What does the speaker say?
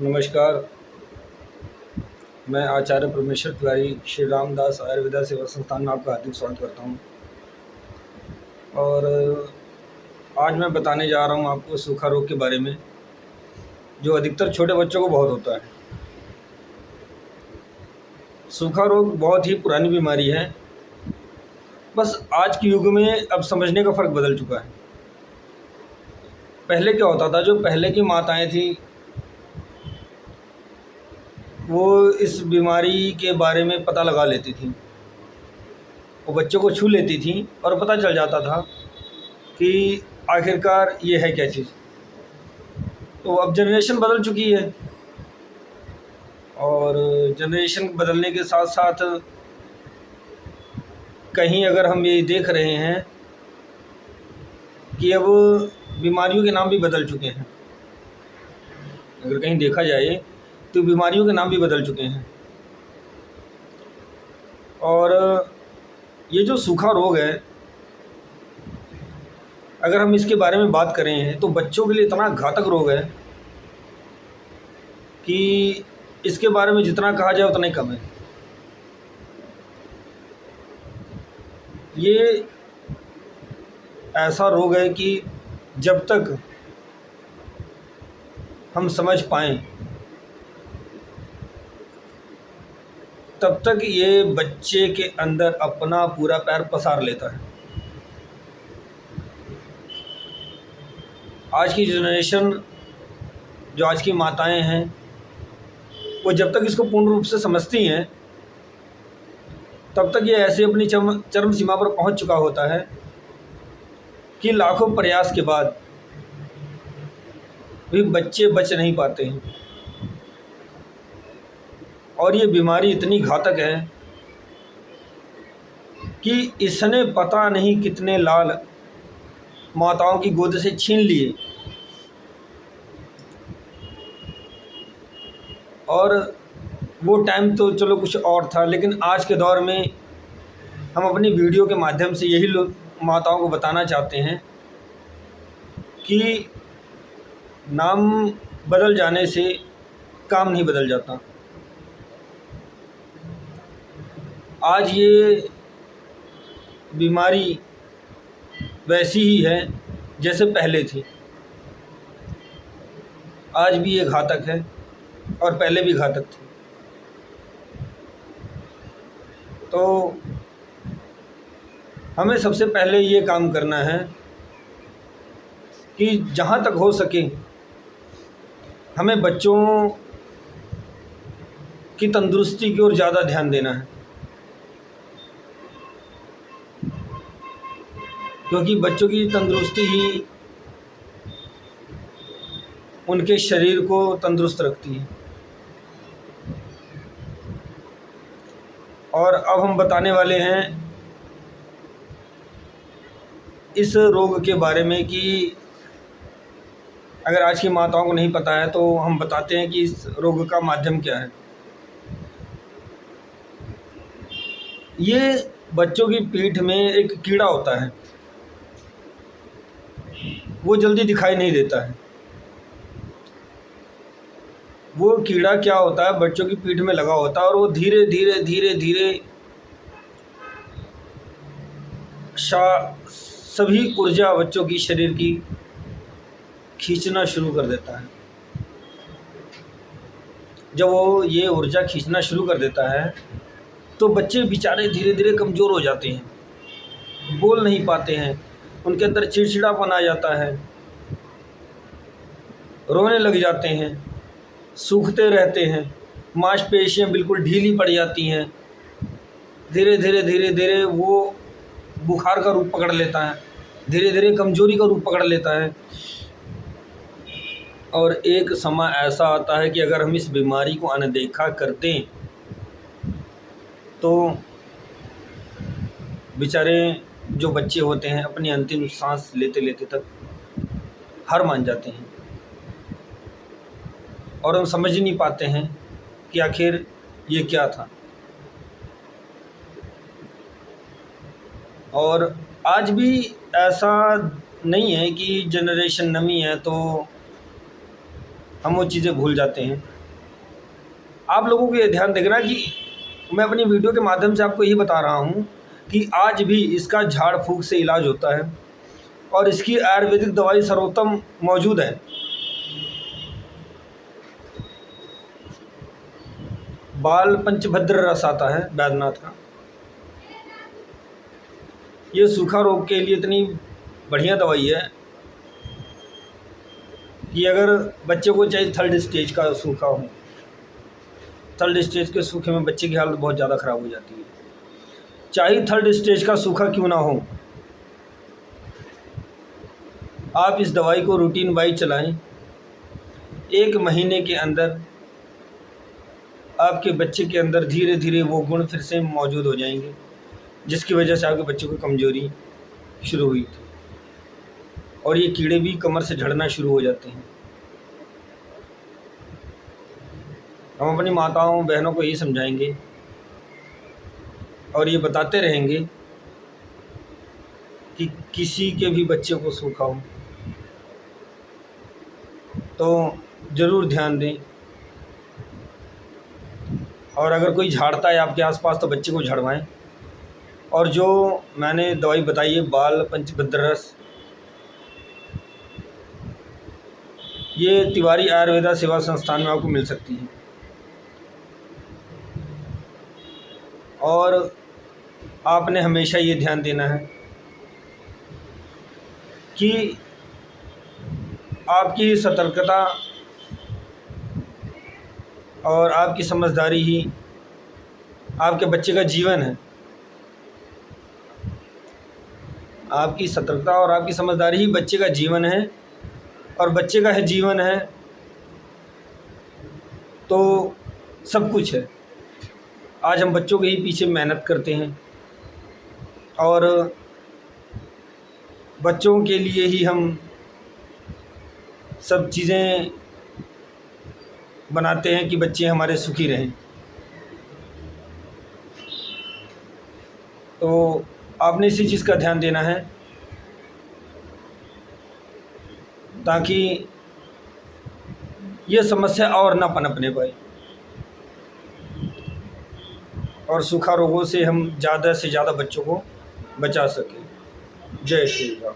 नमस्कार। मैं आचार्य परमेश्वर तिवारी श्री रामदास आयुर्वेदा सेवा संस्थान में आपका हार्दिक स्वागत करता हूं। और आज मैं बताने जा रहा हूं आपको सूखा रोग के बारे में, जो अधिकतर छोटे बच्चों को बहुत होता है। सूखा रोग बहुत ही पुरानी बीमारी है, बस आज के युग में अब समझने का फ़र्क बदल चुका है। पहले क्या होता था, जो पहले की माताएं थी वो इस बीमारी के बारे में पता लगा लेती थी। वो बच्चों को छू लेती थी और पता चल जाता था कि आखिरकार ये है क्या चीज़। तो अब जनरेशन बदल चुकी है, और जनरेशन बदलने के साथ साथ कहीं अगर हम ये देख रहे हैं कि अब बीमारियों के नाम भी बदल चुके हैं। अगर कहीं देखा जाए तो बीमारियों के नाम भी बदल चुके हैं। और ये जो सूखा रोग है, अगर हम इसके बारे में बात करें तो बच्चों के लिए इतना घातक रोग है कि इसके बारे में जितना कहा जाए उतना ही कम है। ये ऐसा रोग है कि जब तक हम समझ पाएँ तब तक ये बच्चे के अंदर अपना पूरा पैर पसार लेता है। आज की जनरेशन, जो आज की माताएं हैं, वो जब तक इसको पूर्ण रूप से समझती हैं तब तक ये ऐसे अपनी चरम सीमा पर पहुंच चुका होता है कि लाखों प्रयास के बाद भी बच्चे बच नहीं पाते हैं। और ये बीमारी इतनी घातक है कि इसने पता नहीं कितने लाल माताओं की गोद से छीन लिए। और वो टाइम तो चलो कुछ और था, लेकिन आज के दौर में हम अपनी वीडियो के माध्यम से यही लोग माताओं को बताना चाहते हैं कि नाम बदल जाने से काम नहीं बदल जाता। आज ये बीमारी वैसी ही है जैसे पहले थी। आज भी ये घातक है और पहले भी घातक थी। तो हमें सबसे पहले ये काम करना है कि जहाँ तक हो सके हमें बच्चों की तंदुरुस्ती की ओर ज़्यादा ध्यान देना है, क्योंकि बच्चों की तंदुरुस्ती ही उनके शरीर को तंदुरुस्त रखती है। और अब हम बताने वाले हैं इस रोग के बारे में कि अगर आज की माताओं को नहीं पता है तो हम बताते हैं कि इस रोग का माध्यम क्या है। ये बच्चों की पीठ में एक कीड़ा होता है, वो जल्दी दिखाई नहीं देता है। वो कीड़ा क्या होता है, बच्चों की पीठ में लगा होता है और वो धीरे धीरे धीरे धीरे सभी ऊर्जा बच्चों की शरीर की खींचना शुरू कर देता है। जब वो ये ऊर्जा खींचना शुरू कर देता है तो बच्चे बेचारे धीरे धीरे कमज़ोर हो जाते हैं, बोल नहीं पाते हैं, उनके अंदर चिड़चिड़ापन आ जाता है, रोने लग जाते हैं, सूखते रहते हैं, मांसपेशियां बिल्कुल ढीली पड़ जाती हैं। धीरे धीरे धीरे धीरे वो बुखार का रूप पकड़ लेता है, धीरे धीरे कमज़ोरी का रूप पकड़ लेता है। और एक समय ऐसा आता है कि अगर हम इस बीमारी को अनदेखा कर दें तो बेचारे जो बच्चे होते हैं अपनी अंतिम सांस लेते लेते तक हार मान जाते हैं और हम समझ नहीं पाते हैं कि आखिर ये क्या था। और आज भी ऐसा नहीं है कि जनरेशन नई है तो हम वो चीज़ें भूल जाते हैं। आप लोगों को ये ध्यान रखना कि मैं अपनी वीडियो के माध्यम से आपको यही बता रहा हूँ कि आज भी इसका झाड़ फूँक से इलाज होता है और इसकी आयुर्वेदिक दवाई सर्वोत्तम मौजूद है। बाल पंचभद्र रस आता है बैद्यनाथ का, ये सूखा रोग के लिए इतनी बढ़िया दवाई है कि अगर बच्चे को चाहे थर्ड स्टेज का सूखा हो, थर्ड स्टेज के सूखे में बच्चे की हालत बहुत ज़्यादा ख़राब हो जाती है, चाहे थर्ड स्टेज का सूखा क्यों ना हो, आप इस दवाई को रूटीन वाइज चलाएं। 1 महीने के अंदर आपके बच्चे के अंदर धीरे धीरे वो गुण फिर से मौजूद हो जाएंगे जिसकी वजह से आपके बच्चे को कमज़ोरी शुरू हुई थी, और ये कीड़े भी कमर से झड़ना शुरू हो जाते हैं। हम अपनी माताओं बहनों को यही समझाएंगे और ये बताते रहेंगे कि किसी के भी बच्चे को सूखा हो तो ज़रूर ध्यान दें, और अगर कोई झाड़ता है आपके आसपास तो बच्चे को झड़वाएं। और जो मैंने दवाई बताई है बाल पंचभद्र रस, ये तिवारी आयुर्वेदा सेवा संस्थान में आपको मिल सकती है। और आपने हमेशा ये ध्यान देना है कि आपकी सतर्कता और आपकी समझदारी ही आपके बच्चे का जीवन है। आपकी सतर्कता और आपकी समझदारी ही बच्चे का जीवन है, और बच्चे का है जीवन है तो सब कुछ है। आज हम बच्चों के ही पीछे मेहनत करते हैं और बच्चों के लिए ही हम सब चीज़ें बनाते हैं कि बच्चे हमारे सुखी रहें। तो आपने इसी चीज़ का ध्यान देना है ताकि ये समस्या और ना पनपने पाए और सूखा रोगों से हम ज़्यादा से ज़्यादा बच्चों को बचा सकें। जय श्री राम।